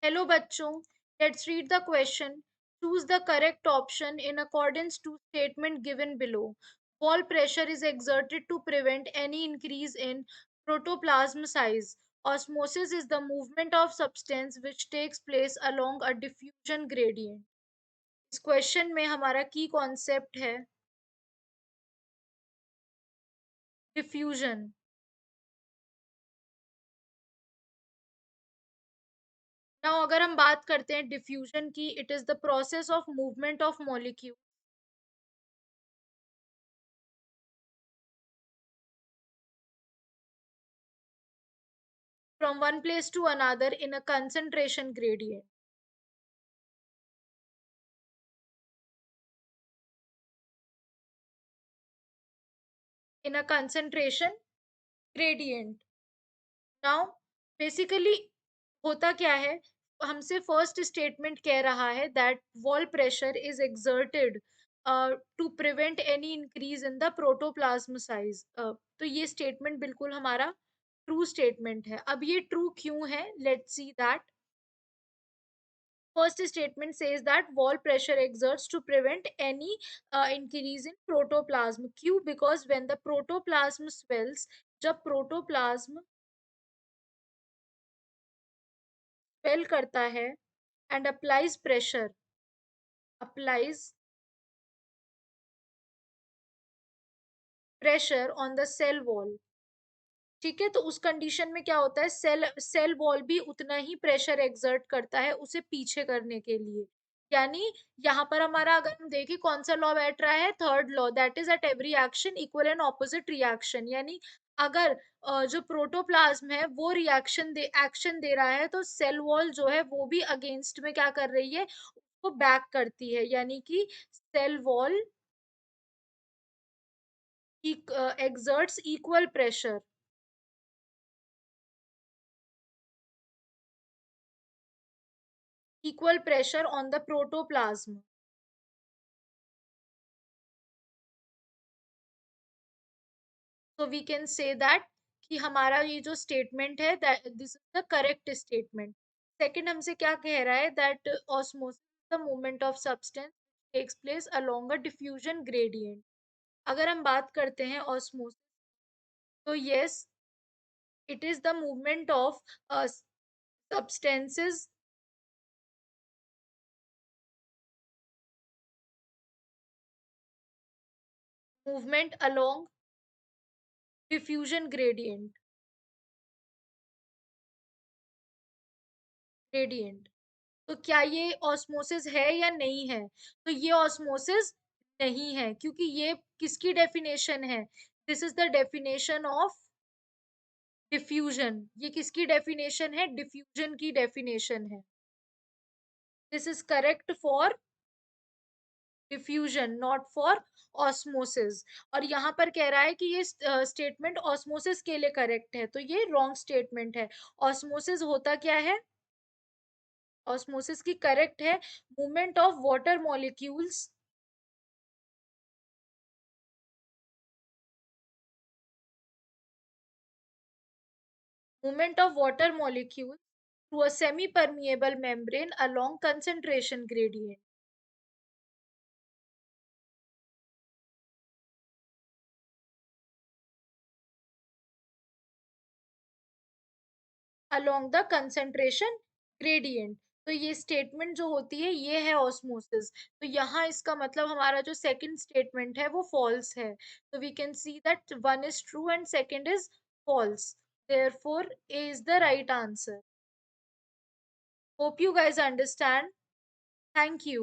Hello बच्चों, let's read the question. Choose the correct option in accordance to statement given below. Wall pressure is exerted to prevent any increase in protoplasm size. Osmosis is the movement of substance which takes place along a diffusion gradient. इस question में हमारा की concept है diffusion. Now अगर हम बात करते हैं डिफ्यूजन की, it is the process of movement of molecule from one place to another in a concentration gradient. In a concentration gradient. Now basically होता क्या है, हमसे फर्स्ट स्टेटमेंट कह रहा है that wall pressure is exerted to prevent any increase in the protoplasm size. तो ये statement बिल्कुल हमारा ट्रू स्टेटमेंट है. अब ये ट्रू क्यों है, let's see that. First statement says that wall pressure exerts to prevent any increase in protoplasm. क्यों? Because when the protoplasm swells, जब protoplasm swell करता है and applies pressure on the cell wall. ठीक है, तो उस कंडीशन में क्या होता है, सेल वॉल भी उतना ही प्रेशर एक्सर्ट करता है उसे पीछे करने के लिए. यानी यहाँ पर हमारा अगर हम देखें कौन सा लॉ बैठ रहा है, third law, that is at every action equal and opposite reaction. यानी अगर जो प्रोटोप्लाज्म है वो एक्शन दे रहा है, तो सेल वॉल जो है वो भी अगेंस्ट में क्या कर रही है, उसको बैक करती है. यानी कि cell wall exerts equal pressure on the protoplasm. So we can say that कि हमारा ये जो स्टेटमेंट है, this is the correct statement. Second हमसे क्या कह रहा है, that osmosis the movement of substance takes place along a diffusion gradient. अगर हम बात करते हैं ऑस्मोसिस, तो yes, it is the movement of substances movement along diffusion gradient. तो क्या ये ऑस्मोसिस है या नहीं है, तो ये ऑस्मोसिस नहीं है, क्योंकि ये किसकी डेफिनेशन है, this is the definition of diffusion. ये किसकी डेफिनेशन है, डिफ्यूजन की डेफिनेशन है. This is correct for diffusion, not for osmosis. और यहाँ पर कह रहा है कि ये स्टेटमेंट ऑस्मोसिस के लिए करेक्ट है, तो ये रॉन्ग स्टेटमेंट है. ऑस्मोसिस होता क्या है, ऑस्मोसिस की करेक्ट है movement of water molecules movement of water molecules through a semi-permeable membrane along concentration gradient. Along the concentration gradient. तो ये स्टेटमेंट जो होती है ये है ऑस्मोसिस. तो यहाँ इसका मतलब हमारा जो सेकंड स्टेटमेंट है वो फॉल्स है. तो we can see that one is true and second is false. Therefore, A is the right answer. Hope you guys understand. Thank you.